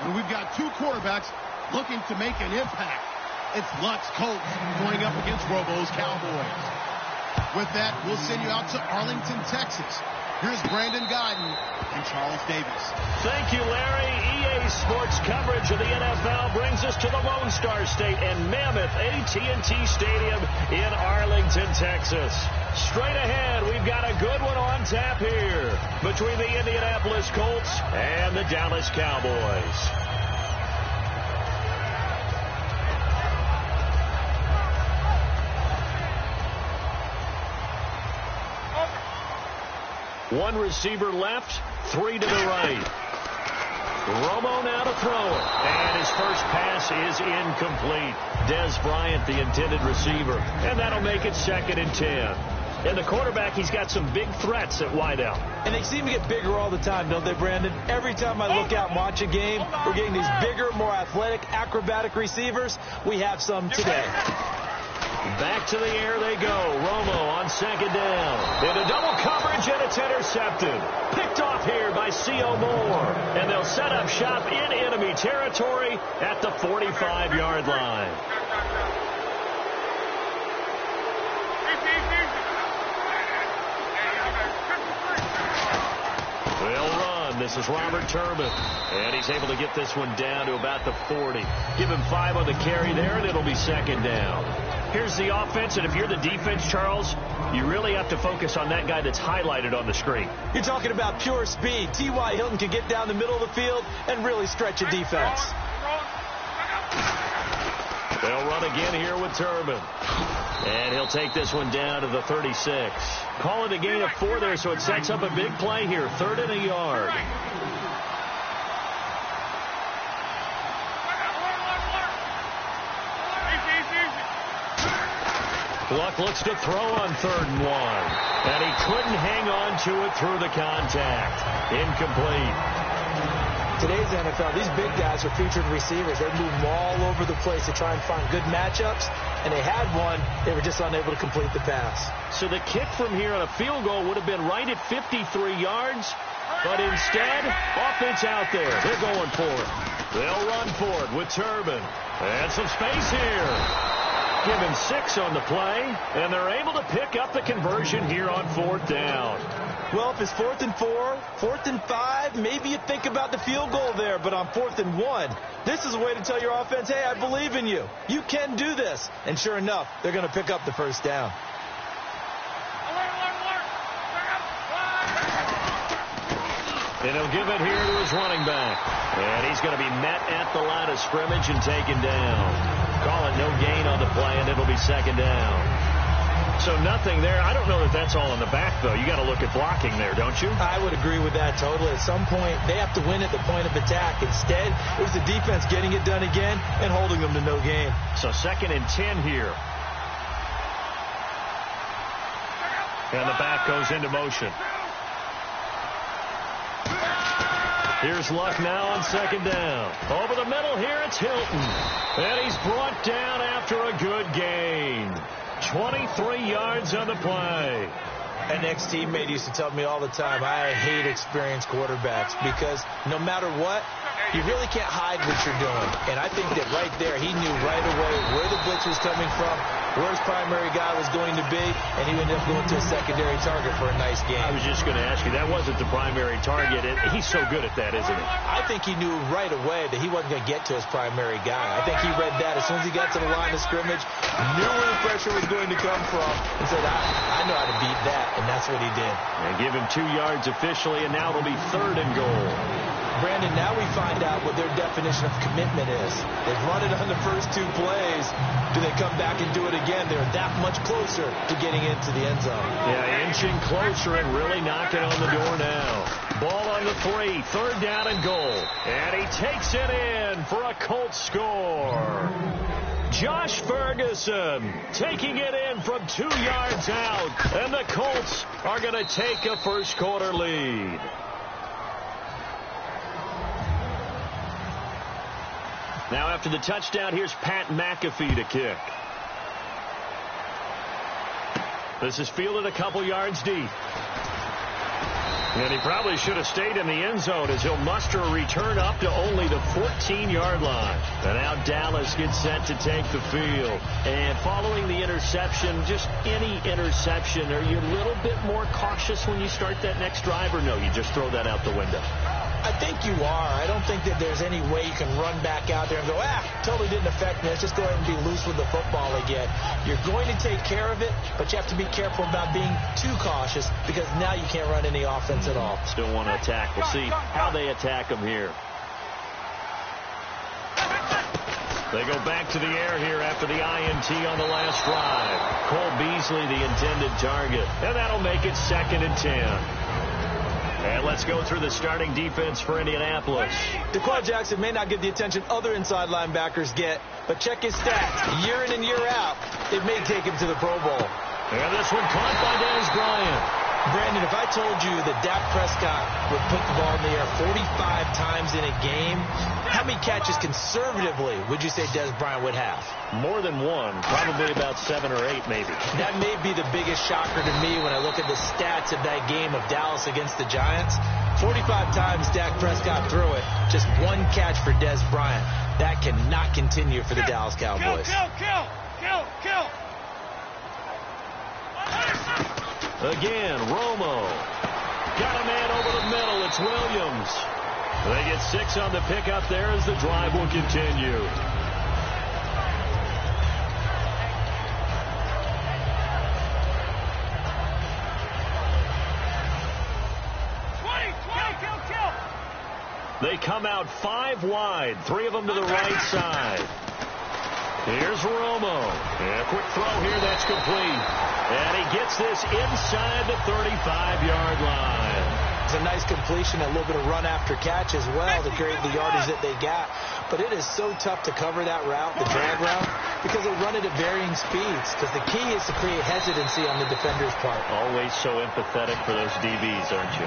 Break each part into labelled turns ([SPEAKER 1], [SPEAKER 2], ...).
[SPEAKER 1] And we've got two quarterbacks looking to make an impact. It's Luck's Colts going up against Robo's Cowboys. With that, we'll send you out to Arlington, Texas. Here's Brandon Guyton and Charles Davis.
[SPEAKER 2] Thank you, Larry. EA Sports coverage of the NFL brings us to the Lone Star State and Mammoth AT&T Stadium in Arlington, Texas. Straight ahead, we've got a good one on tap here between the Indianapolis Colts and the Dallas Cowboys. One receiver left, three to the right. Romo now to throw it. And his first pass is incomplete. Dez Bryant, the intended receiver. And that'll make it 2nd and 10. And the quarterback, he's got some big threats at wideout.
[SPEAKER 3] And they seem to get bigger all the time, don't they, Brandon? Every time I look out and watch a game, we're getting these bigger, more athletic, acrobatic receivers. We have some today.
[SPEAKER 2] Back to the air they go. Romo on 2nd down. Into double coverage, and it's intercepted. Picked off here by C.O. Moore. And they'll set up shop in enemy territory at the 45-yard line. They'll run. This is Robert Turbin. And he's able to get this one down to about the 40. Give him 5 on the carry there, and it'll be 2nd down. Here's the offense, and if you're the defense, Charles, you really have to focus on that guy that's highlighted on the screen.
[SPEAKER 3] You're talking about pure speed. T.Y. Hilton can get down the middle of the field and really stretch a defense.
[SPEAKER 2] They'll run again here with Turbin. And he'll take this one down to the 36. Call it a gain of 4 there, so it sets up a big play here. 3rd and a yard. Luck looks to throw on 3rd and 1. And he couldn't hang on to it through the contact. Incomplete.
[SPEAKER 3] Today's NFL, these big guys are featured receivers. They move all over the place to try and find good matchups. And they had one. They were just unable to complete the pass.
[SPEAKER 2] So the kick from here on a field goal would have been right at 53 yards. But instead, offense out there. They're going for it. They'll run for it with Turbin. And some space here. Give him 6 on the play, and they're able to pick up the conversion here on 4th down.
[SPEAKER 3] Well, if it's 4th and 4, 4th and 5, maybe you think about the field goal there. But on 4th and 1, this is a way to tell your offense, hey, I believe in you. You can do this. And sure enough, they're going to pick up the 1st down.
[SPEAKER 2] And he'll give it here to his running back. And he's going to be met at the line of scrimmage and taken down. Call it no gain on the play, and it'll be 2nd down. So nothing there. I don't know that that's all in the back, though. You got to look at blocking there, don't you?
[SPEAKER 3] I would agree with that totally. At some point, they have to win at the point of attack. Instead, it was the defense getting it done again and holding them to no gain. So
[SPEAKER 2] 2nd and 10 here. And the back goes into motion. Here's Luck now on 2nd down. Over the middle here, it's Hilton. And he's brought down after a good gain. 23 yards on the play.
[SPEAKER 3] An ex-teammate used to tell me all the time, I hate experienced quarterbacks because no matter what, you really can't hide what you're doing. And I think that right there, he knew right away where the blitz was coming from, where his primary guy was going to be, and he ended up going to a secondary target for a nice game.
[SPEAKER 2] I was just going to ask you, that wasn't the primary target. He's so good at that, isn't he?
[SPEAKER 3] I think he knew right away that he wasn't going to get to his primary guy. I think he read that as soon as he got to the line of scrimmage, knew where the pressure was going to come from, and said, I know how to beat that, and that's what he did.
[SPEAKER 2] And give him 2 yards officially, and now it'll be 3rd and goal.
[SPEAKER 3] Brandon, now we find out what their definition of commitment is. They've run it on the first 2 plays. Do they come back and do it again? They're that much closer to getting into the end zone.
[SPEAKER 2] Yeah, inching closer and really knocking on the door now. Ball on the 3, 3rd down and goal. And he takes it in for a Colts score. Josh Ferguson taking it in from 2 yards out. And the Colts are going to take a first quarter lead. Now after the touchdown, here's Pat McAfee to kick. This is fielded a couple yards deep. And he probably should have stayed in the end zone as he'll muster a return up to only the 14-yard line. And now Dallas gets set to take the field. And following the interception, just any interception, are you a little bit more cautious when you start that next drive, or no, you just throw that out the window?
[SPEAKER 3] I think you are. I don't think that there's any way you can run back out there and go, totally didn't affect me. Let's just go ahead and be loose with the football again. You're going to take care of it, but you have to be careful about being too cautious because now you can't run any offense at all.
[SPEAKER 2] Still want to attack. We'll see how they attack them here. They go back to the air here after the INT on the last drive. Cole Beasley, the intended target. And that'll make it 2nd and 10. And let's go through the starting defense for Indianapolis.
[SPEAKER 3] DeQuan Jackson may not get the attention other inside linebackers get, but check his stats. Year in and year out, it may take him to the Pro Bowl.
[SPEAKER 2] And this one caught by Dez Bryant.
[SPEAKER 3] Brandon, if I told you that Dak Prescott would put the ball in the air 45 times in a game, how many catches conservatively would you say Dez Bryant would have?
[SPEAKER 2] More than one. Probably about 7 or 8, maybe.
[SPEAKER 3] That may be the biggest shocker to me when I look at the stats of that game of Dallas against the Giants. 45 times Dak Prescott threw it. Just one catch for Dez Bryant. That cannot continue for the Dallas Cowboys.
[SPEAKER 4] Kill!
[SPEAKER 2] Again, Romo. Got a man over the middle. It's Williams. They get 6 on the pickup there as the drive will continue. They come out 5 wide, 3 of them to the right side. Here's Romo. And a quick throw here, that's complete. And he gets this inside the 35-yard line.
[SPEAKER 3] It's a nice completion, a little bit of run after catch as well to create the yardage that they got. But it is so tough to cover that route, the drag route, because they run it at varying speeds. Because the key is to create hesitancy on the defender's part.
[SPEAKER 2] Always so empathetic for those DBs, aren't you?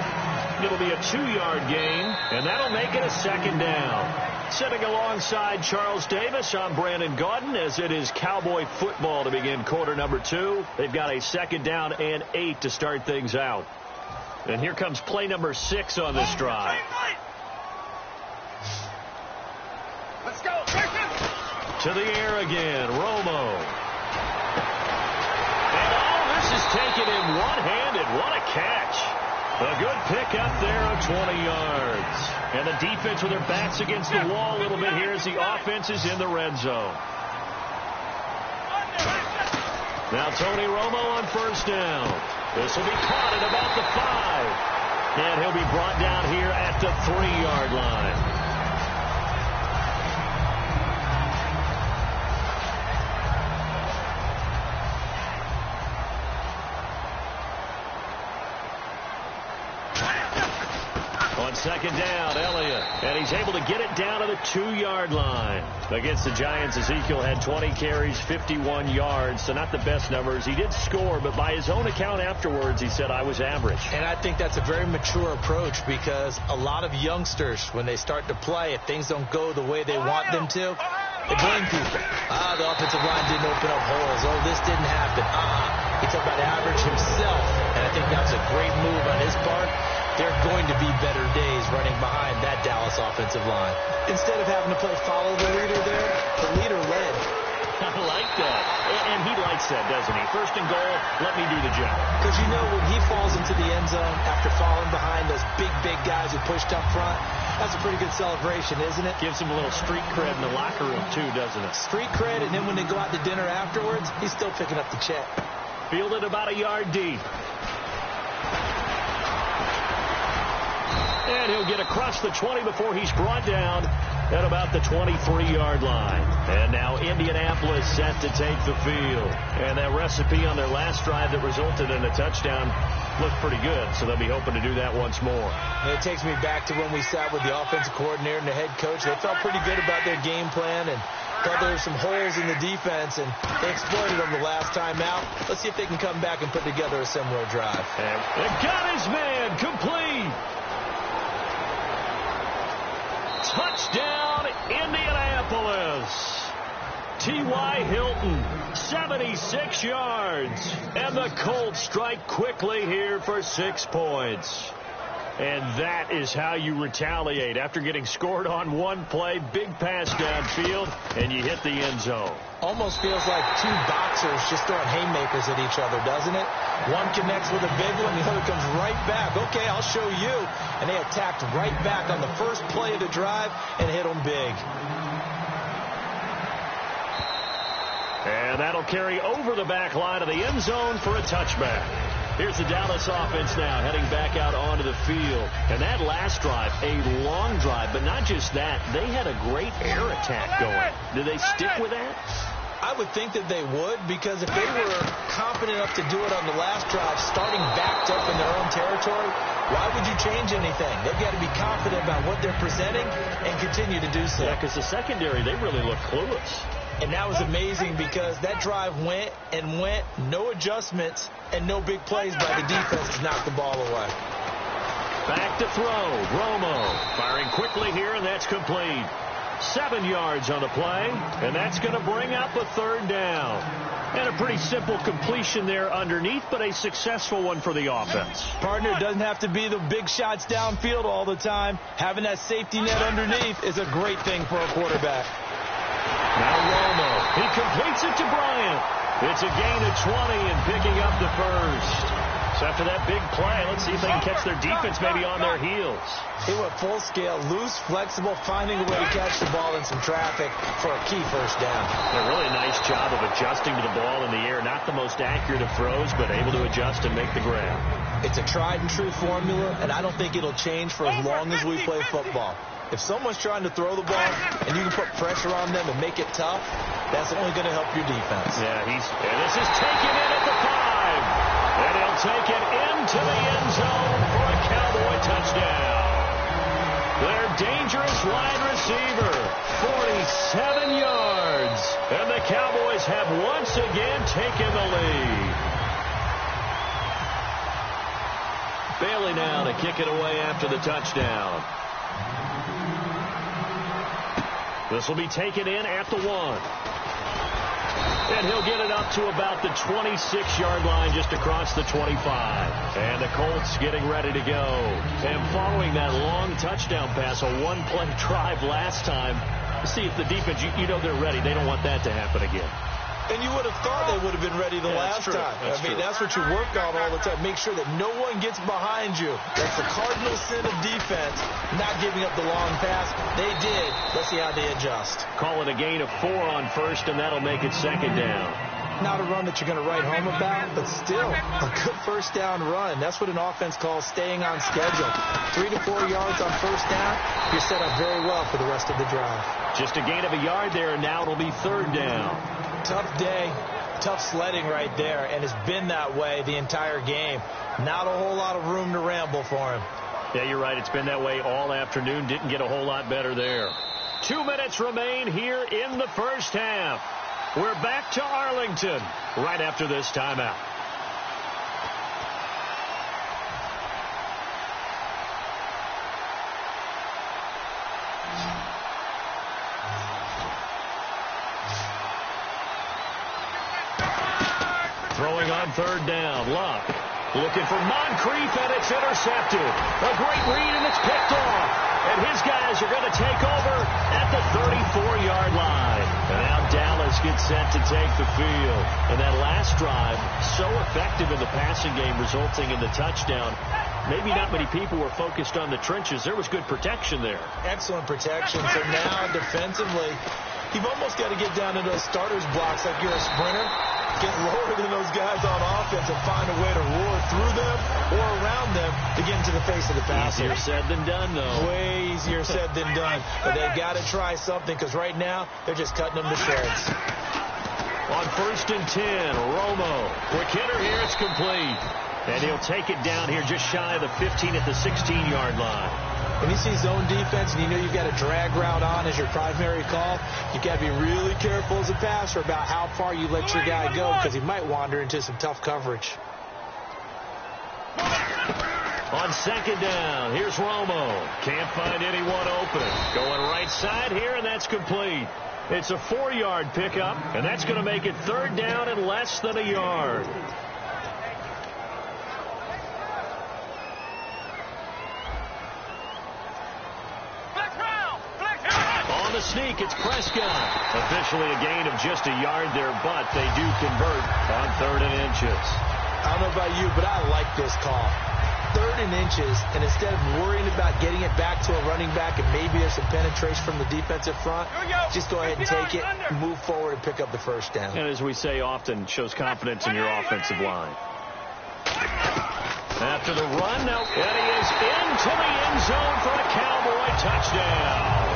[SPEAKER 2] It'll be a 2-yard gain, and that'll make it a 2nd down. Sitting alongside Charles Davis, I'm Brandon Gaudin, as it is Cowboy football to begin quarter number 2. They've got a 2nd down and 8 to start things out. And here comes play number 6 on this drive.
[SPEAKER 4] Let's go.
[SPEAKER 2] To the air again, Romo. And all this is taken in one-handed. What a catch. A good pick up there of 20 yards. And the defense with their backs against the wall a little bit here as the offense is in the red zone. Now Tony Romo on 1st down. This will be caught at about the 5. And he'll be brought down here at the 3-yard line. On 2nd down, Elliott. And he's able to get it down to the 2-yard line. Against the Giants, Ezekiel had 20 carries, 51 yards, so not the best numbers. He did score, but by his own account afterwards, he said, I was average.
[SPEAKER 3] And I think that's a very mature approach because a lot of youngsters, when they start to play, if things don't go the way they want them to, they blame people. The offensive line didn't open up holes. Oh, this didn't happen. He talked about average himself, and I think that was a great move on his part. There are going to be better days running behind that Dallas offensive line. Instead of having to play follow the leader there, the leader led.
[SPEAKER 2] I like that. And he likes that, doesn't he? 1st and goal, let me do the job.
[SPEAKER 3] Because you know when he falls into the end zone after falling behind those big guys who pushed up front, that's a pretty good celebration, isn't it?
[SPEAKER 2] Gives him a little street cred in the locker room, too, doesn't it?
[SPEAKER 3] Street cred, and then when they go out to dinner afterwards, he's still picking up the check.
[SPEAKER 2] Fielded about a yard deep. And he'll get across the 20 before he's brought down at about the 23-yard line. And now Indianapolis set to take the field. And that recipe on their last drive that resulted in a touchdown looked pretty good, so they'll be hoping to do that once more.
[SPEAKER 3] And it takes me back to when we sat with the offensive coordinator and the head coach. They felt pretty good about their game plan and thought there were some holes in the defense, and they exploited them the last time out. Let's see if they can come back and put together a similar drive.
[SPEAKER 2] And they got his man complete. Touchdown, Indianapolis. T.Y. Hilton, 76 yards. And the Colts strike quickly here for 6 points. And that is how you retaliate. After getting scored on one play, big pass downfield, and you hit the end zone.
[SPEAKER 3] Almost feels like two boxers just throwing haymakers at each other, doesn't it? One connects with a big one, the other comes right back. Okay, I'll show you. And they attacked right back on the first play of the drive and hit them big.
[SPEAKER 2] And that'll carry over the back line of the end zone for a touchback. Here's the Dallas offense now heading back out onto the field. And that last drive, a long drive, but not just that. They had a great air attack going. Do they stick with that?
[SPEAKER 3] I would think that they would, because if they were confident enough to do it on the last drive, starting backed up in their own territory, why would you change anything? They've got to be confident about what they're presenting and continue to do so.
[SPEAKER 2] Yeah, because the secondary, they really look clueless.
[SPEAKER 3] And that was amazing because that drive went and went, no adjustments, and no big plays by the defense to knock the ball away.
[SPEAKER 2] Back to throw. Romo firing quickly here, and that's complete. 7 yards on the play, and that's going to bring up a third down. And a pretty simple completion there underneath, but a successful one for the offense.
[SPEAKER 3] Partner, doesn't have to be the big shots downfield all the time. Having that safety net underneath is a great thing for a quarterback.
[SPEAKER 2] Now Romo, he completes it to Bryant. It's a gain of 20 and picking up the first. So after that big play, let's see if they can catch their defense maybe on their heels.
[SPEAKER 3] He went full scale, loose, flexible, finding a way to catch the ball in some traffic for a key first down.
[SPEAKER 2] A really nice job of adjusting to the ball in the air. Not the most accurate of throws, but able to adjust and make the grab. It's
[SPEAKER 3] a tried and true formula, and I don't think it'll change for as long as we play football. If someone's trying to throw the ball and you can put pressure on them and make it tough, that's only going to help your defense.
[SPEAKER 2] Yeah, and this is taken in at the 5. And he'll take it into the end zone for a Cowboy touchdown. Their dangerous wide receiver, 47 yards. And the Cowboys have once again taken the lead. Bailey now to kick it away after the touchdown. This will be taken in at the 1. And he'll get it up to about the 26-yard line just across the 25. And the Colts getting ready to go. And following that long touchdown pass, a one-play drive last time, see if the defense, you know they're ready. They don't want that to happen again.
[SPEAKER 3] And you would have thought they would have been ready the last time. That's what you work on all the time. Make sure that no one gets behind you. That's the cardinal sin of defense, not giving up the long pass. They did. Let's see how they adjust.
[SPEAKER 2] Call it a gain of 4 on first, and that'll make it second down.
[SPEAKER 3] Not a run that you're going to write home about, but still a good first down run. That's what an offense calls staying on schedule. 3 to 4 yards on first down, you're set up very well for the rest of the drive.
[SPEAKER 2] Just a gain of a yard there, and now it'll be third down.
[SPEAKER 3] Tough day, tough sledding right there, and it's been that way the entire game. Not a whole lot of room to ramble for him.
[SPEAKER 2] Yeah, you're right. It's been that way all afternoon. Didn't get a whole lot better there. 2 minutes remain here in the first half. We're back to Arlington right after this timeout. Throwing on third down, Luck looking for Moncrief, and it's intercepted. A great read, and it's picked off. And his guys are going to take over at the 34-yard line. And now Dallas gets set to take the field. And that last drive, so effective in the passing game, resulting in the touchdown. Maybe not many people were focused on the trenches. There was good protection there.
[SPEAKER 3] Excellent protection. So now defensively, you've almost got to get down to those starters blocks like you're a sprinter. Get lower than those guys on offense and find a way to roar through them or around them to get into the face of the passer.
[SPEAKER 2] Easier said than done, though.
[SPEAKER 3] Way easier said than done. But they've got to try something because right now they're just cutting them to shreds.
[SPEAKER 2] On 1st and 10, Romo. Quick hitter here, it's complete. And he'll take it down here just shy of the 15 at the 16-yard line.
[SPEAKER 3] When you see zone defense and you know you've got a drag route on as your primary call, you've got to be really careful as a passer about how far you let your guy go because he might wander into some tough coverage.
[SPEAKER 2] On 2nd down, here's Romo. Can't find anyone open. Going right side here, and that's complete. It's a 4-yard pickup, and that's going to make it third down and less than a yard. On the sneak, it's Prescott. Officially a gain of just a yard there, but they do convert on 3rd and inches.
[SPEAKER 3] I don't know about you, but I like this call. 3rd and inches, and instead of worrying about getting it back to a running back and maybe there's some penetration from the defensive front, just go ahead and take it, move forward, and pick up the first down.
[SPEAKER 2] And as we say often, shows confidence in your offensive line. After the run, now, and he is into the end zone for a Cowboy touchdown.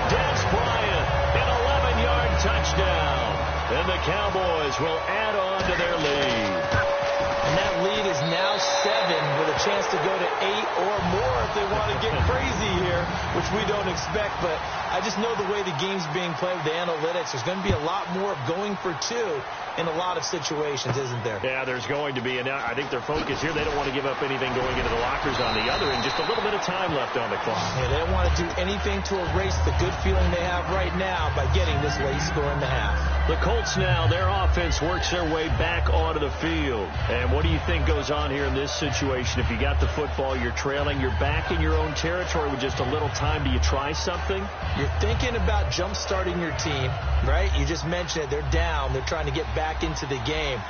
[SPEAKER 2] Des Bryant, an 11-yard touchdown. And the Cowboys will add on to their lead.
[SPEAKER 3] And that lead is now 7 with a chance to go to 8 or more if they want to get crazy here, which we don't expect. But I just know the way the game's being played with the analytics, there's going to be a lot more of going for 2 in a lot of situations, isn't there?
[SPEAKER 2] Yeah, there's going to be. And I think their focus here, they don't want to give up anything going into the lockers on the other, and just a little bit of time left on the clock.
[SPEAKER 3] Yeah, they don't want to do anything to erase the good feeling they have right now by getting this late score in the half.
[SPEAKER 2] The Colts now, their offense works their way back onto the field. And what do you think goes on here in this situation? If you got the football, you're trailing, you're back in your own territory with just a little time. Do you try something?
[SPEAKER 3] You're thinking about jump-starting your team, right? You just mentioned it. They're down. They're trying to get back into the game.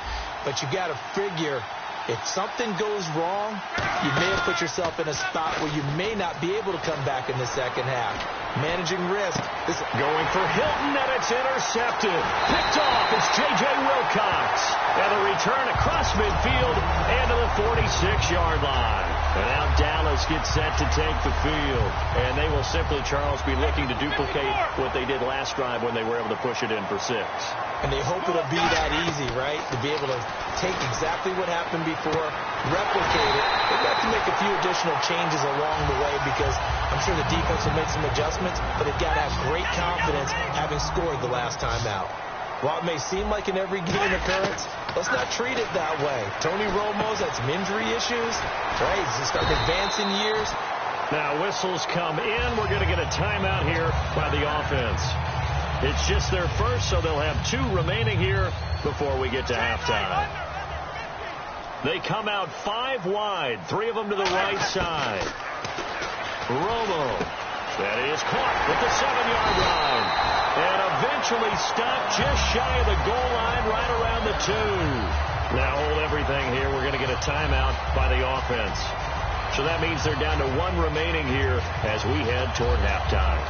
[SPEAKER 3] But you got to figure, if something goes wrong, you may have put yourself in a spot where you may not be able to come back in the second half. Managing risk. This
[SPEAKER 2] going for Hilton, and it's intercepted. Picked off. It's J.J. Wilcox. And a return across midfield and to the 46-yard line. And now Dallas gets set to take the field. And they will simply, Charles, be looking to duplicate what they did last drive when they were able to push it in for 6.
[SPEAKER 3] And they hope it'll be that easy, right? To be able to take exactly what happened before, replicate it. They've got to make a few additional changes along the way because I'm sure the defense will make some adjustments, but they've got to have great confidence having scored the last time out. While it may seem like an every game occurrence, let's not treat it that way. Tony Romo's had some injury issues, right? He's starting to advance in years.
[SPEAKER 2] Now whistles come in. We're going to get a timeout here by the offense. It's just their first, so they'll have 2 remaining here before we get to halftime. They come out 5 wide, 3 of them to the right side. Romo, that is caught with the 7-yard line. And eventually stopped just shy of the goal line right around the 2. Now hold everything here. We're going to get a timeout by the offense. So that means they're down to 1 remaining here as we head toward halftime.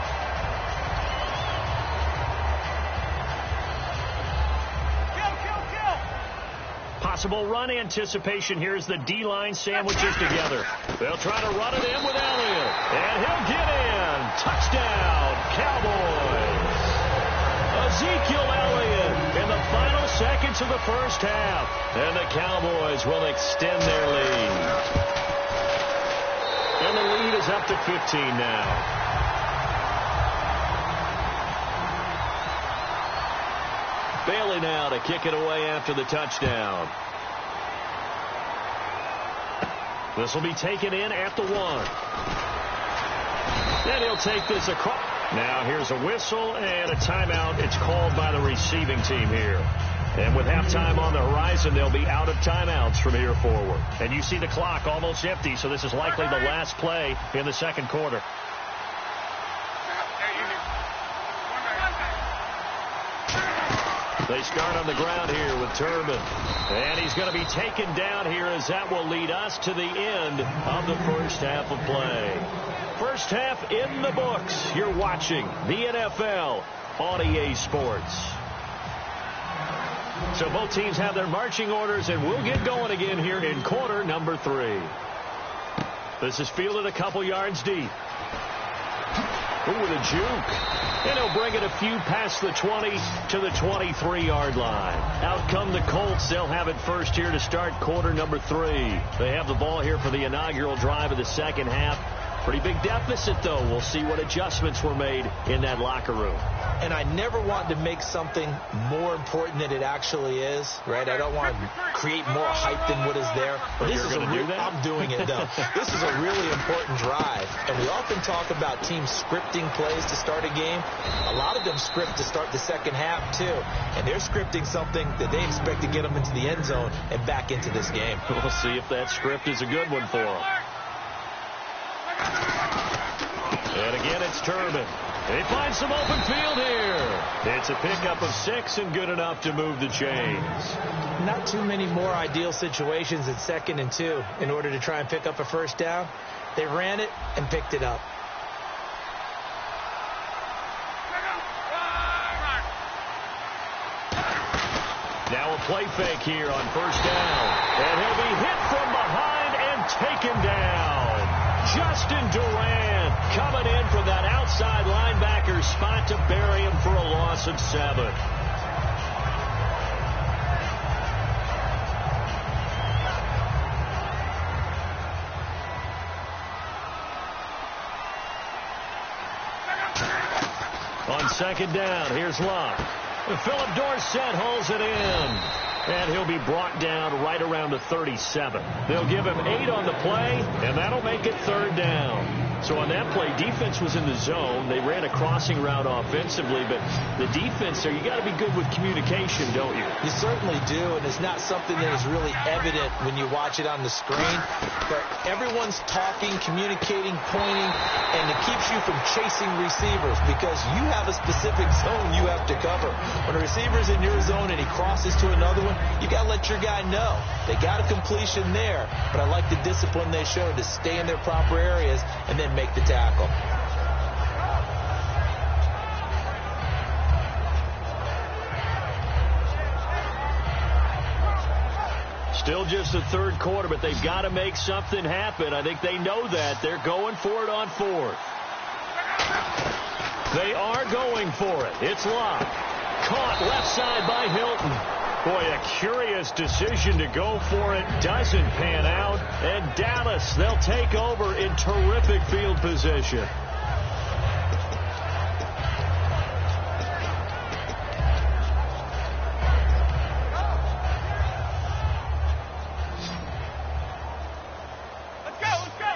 [SPEAKER 2] Possible run anticipation here as the D-line sandwiches together. They'll try to run it in with Elliott. And he'll get in. Touchdown, Cowboys. Ezekiel Elliott in the final seconds of the first half. And the Cowboys will extend their lead. And the lead is up to 15 now. Bailey now to kick it away after the touchdown. This will be taken in at the 1. And he'll take this across. Now here's a whistle and a timeout. It's called by the receiving team here. And with halftime on the horizon, they'll be out of timeouts from here forward. And you see the clock almost empty, so this is likely the last play in the second quarter. They start on the ground here with Turbin. And he's going to be taken down here as that will lead us to the end of the first half of play. First half in the books. You're watching the NFL on EA Sports. So both teams have their marching orders, and we'll get going again here in quarter number 3. This is fielded a couple yards deep. Ooh, with a juke. And he'll bring it a few past the 20 to the 23-yard line. Out come the Colts. They'll have it first here to start quarter number 3. They have the ball here for the inaugural drive of the second half. Pretty big deficit, though. We'll see what adjustments were made in that locker room.
[SPEAKER 3] And I never want to make something more important than it actually is, right? I don't want to create more hype than what is there.
[SPEAKER 2] But you're going to do that?
[SPEAKER 3] I'm doing it, though. This is a really important drive. And we often talk about teams scripting plays to start a game. A lot of them script to start the second half, too. And they're scripting something that they expect to get them into the end zone and back into this game.
[SPEAKER 2] We'll see if that script is a good one for them. And again, it's Turbin. He finds some open field here. It's a pickup of 6 and good enough to move the chains.
[SPEAKER 3] Not too many more ideal situations at 2nd and 2 in order to try and pick up a first down. They ran it and picked it up.
[SPEAKER 2] Now a play fake here on first down. And he'll be hit from behind and taken down. Justin Durant coming in from that outside linebacker spot to bury him for a loss of 7. On second down, here's Locke. Philip Dorsett holds it in. And he'll be brought down right around the 37. They'll give him 8 on the play, and that'll make it 3rd down. So on that play, defense was in the zone. They ran a crossing route offensively, but the defense there, you got to be good with communication, don't you?
[SPEAKER 3] You certainly do, and it's not something that is really evident when you watch it on the screen. But everyone's talking, communicating, pointing, and it keeps you from chasing receivers because you have a specific zone you have to cover. When a receiver's in your zone and he crosses to another one, you got to let your guy know. They got a completion there, but I like the discipline they showed to stay in their proper areas and then make the tackle.
[SPEAKER 2] Still just the 3rd quarter, but they've got to make something happen. I think they know that. They're going for it on 4th. They are going for it. It's Locke. Caught left side by Hilton. Boy, a curious decision to go for it. Doesn't pan out. And Dallas, they'll take over in terrific field position.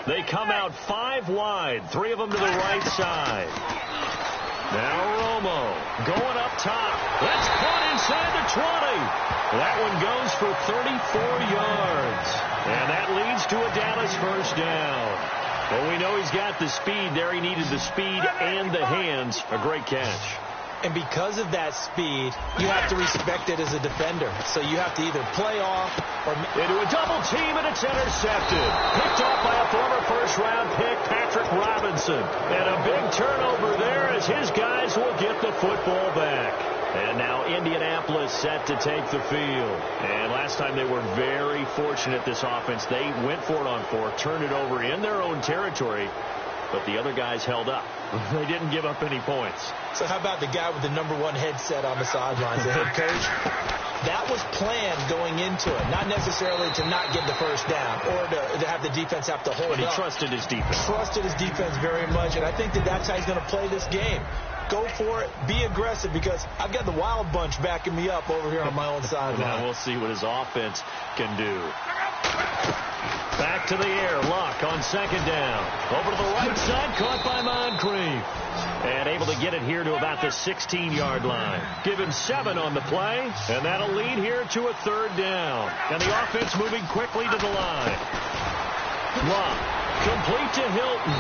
[SPEAKER 2] They come out 5 wide, 3 of them to the right side. Now Romo going up top. That's caught inside the 20. That one goes for 34 yards. And that leads to a Dallas first down. Well, we know he's got the speed there. He needed the speed and the hands. A great catch.
[SPEAKER 3] And because of that speed, you have to respect it as a defender. So you have to either play off or...
[SPEAKER 2] Into a double team, and it's intercepted. Picked off by a former first-round pick, Patrick Robinson. And a big turnover there as his guys will get the football back. And now Indianapolis set to take the field. And last time they were very fortunate, this offense. They went for it on 4, turned it over in their own territory. But the other guys held up. They didn't give up any points.
[SPEAKER 3] So how about the guy with the #1 headset on the sidelines, the head coach? That was planned going into it, not necessarily to not get the first down or to have the defense have to hold
[SPEAKER 2] But he
[SPEAKER 3] up.
[SPEAKER 2] trusted his defense.
[SPEAKER 3] Trusted his defense very much, and I think that that's how he's going to play this game. Go for it. Be aggressive because I've got the wild bunch backing me up over here on my own sideline.
[SPEAKER 2] Now we'll see what his offense can do. Back to the air. Locke on second down. Over to the right side. Caught by Moncrief. And able to get it here to about the 16-yard line. Give him 7 on the play. And that'll lead here to a 3rd down. And the offense moving quickly to the line. Locke. Complete to Hilton.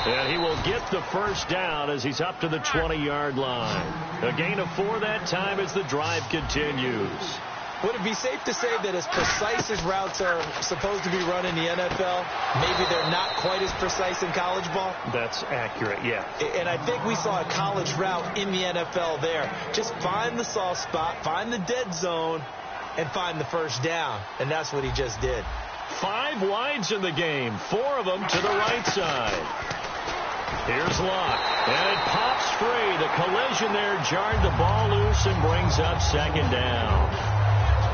[SPEAKER 2] And he will get the first down as he's up to the 20-yard line. A gain of 4 that time as the drive continues.
[SPEAKER 3] Would it be safe to say that as precise as routes are supposed to be run in the NFL, maybe they're not quite as precise in college ball?
[SPEAKER 2] That's accurate, yeah.
[SPEAKER 3] And I think we saw a college route in the NFL there. Just find the soft spot, find the dead zone, and find the first down. And that's what he just did.
[SPEAKER 2] 5 wides in the game, 4 of them to the right side. Here's Locke, and it pops free. The collision there jarred the ball loose and brings up 2nd down.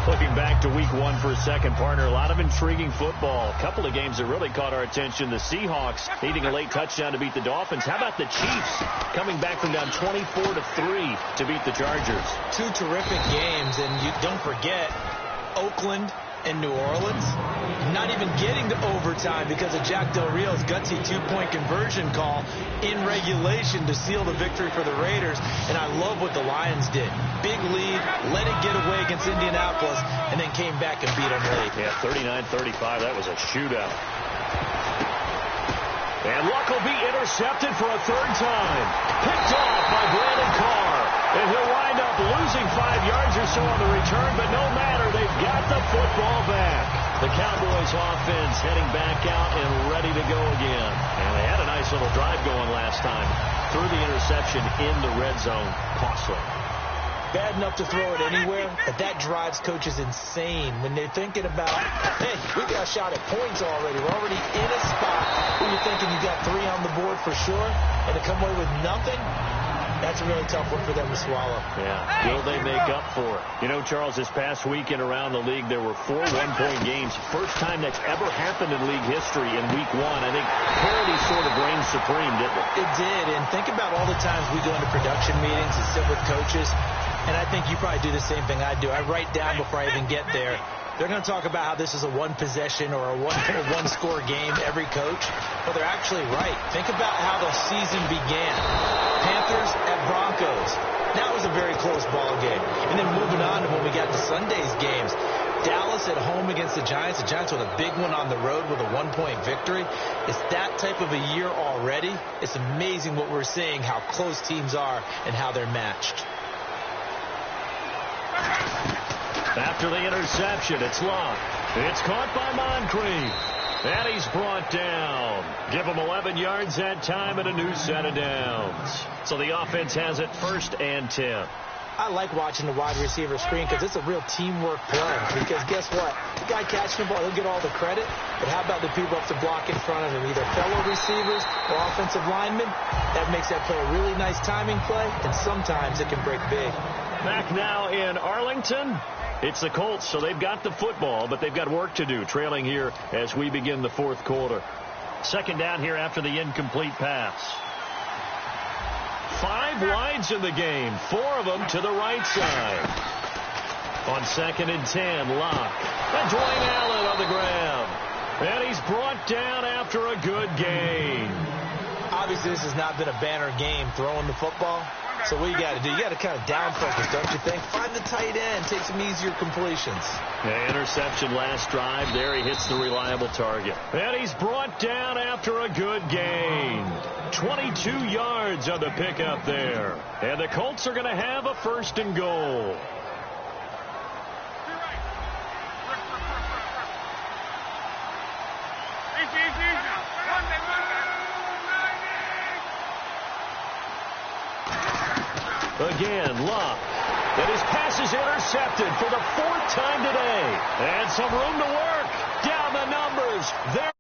[SPEAKER 2] Looking back to week 1 for a second, partner, a lot of intriguing football. A couple of games that really caught our attention. The Seahawks needing a late touchdown to beat the Dolphins. How about the Chiefs coming back from down 24-3 to beat the Chargers?
[SPEAKER 3] 2 terrific games, and you don't forget Oakland and New Orleans not even getting to overtime because of Jack Del Rio's gutsy 2-point conversion call in regulation to seal the victory for the Raiders. And I love what the Lions did. Big lead, let it get away against Indianapolis, and then came back and beat them late.
[SPEAKER 2] Yeah, 39-35. That was a shootout. And Luck will be intercepted for a third time. Picked off by Brandon Carr. And he'll wind up losing 5 yards or so on the return, but no matter, they've got the football back. The Cowboys offense heading back out and ready to go again. And they had a nice little drive going last time. Threw the interception in the red zone. Costly.
[SPEAKER 3] Bad enough to throw it anywhere, but that drives coaches insane when they're thinking about, hey, we got a shot at points already. We're already in a spot where you're thinking you got 3 on the board for sure, and to come away with nothing, that's a really tough one for them to swallow.
[SPEAKER 2] Yeah. Will they make up for it? You know, Charles, this past weekend around the league, there were 4 one-point games. First time that's ever happened in league history in week 1. I think parity sort of reigned supreme, didn't it?
[SPEAKER 3] It did, and think about all the times we go into production meetings and sit with coaches, and I think you probably do the same thing I do. I write down before I even get there. They're going to talk about how this is a one-possession or a one-score game, every coach. But they're actually right. Think about how the season began. Panthers at Broncos. That was a very close ball game. And then moving on to when we got to Sunday's games. Dallas at home against the Giants. The Giants with a big one on the road with a 1-point victory. It's that type of a year already. It's amazing what we're seeing, how close teams are and how they're matched.
[SPEAKER 2] After the interception, it's Luck. It's caught by Moncrief. And he's brought down. Give him 11 yards that time and a new set of downs. So the offense has it 1st and 10.
[SPEAKER 3] I like watching the wide receiver screen because it's a real teamwork play. Because guess what? The guy catching the ball, he'll get all the credit. But how about the people up to block in front of him? Either fellow receivers or offensive linemen. That makes that play a really nice timing play. And sometimes it can break big.
[SPEAKER 2] Back now in Arlington. It's the Colts, so they've got the football, but they've got work to do, trailing here as we begin the 4th quarter. 2nd down here after the incomplete pass. 5 wides in the game, 4 of them to the right side. On 2nd and 10, Luck. And Dwayne Allen on the ground. And he's brought down after a good gain.
[SPEAKER 3] Obviously, this has not been a banner game throwing the football. So what you got to do, you got to kind of down focus, don't you think? Find the tight end, take some easier completions.
[SPEAKER 2] Yeah, interception last drive. There he hits the reliable target. And he's brought down after a good gain. 22 yards on the pickup there. And the Colts are going to have a 1st and goal. Again, Luck. And his pass is intercepted for the 4th time today. And some room to work. Down the numbers. There.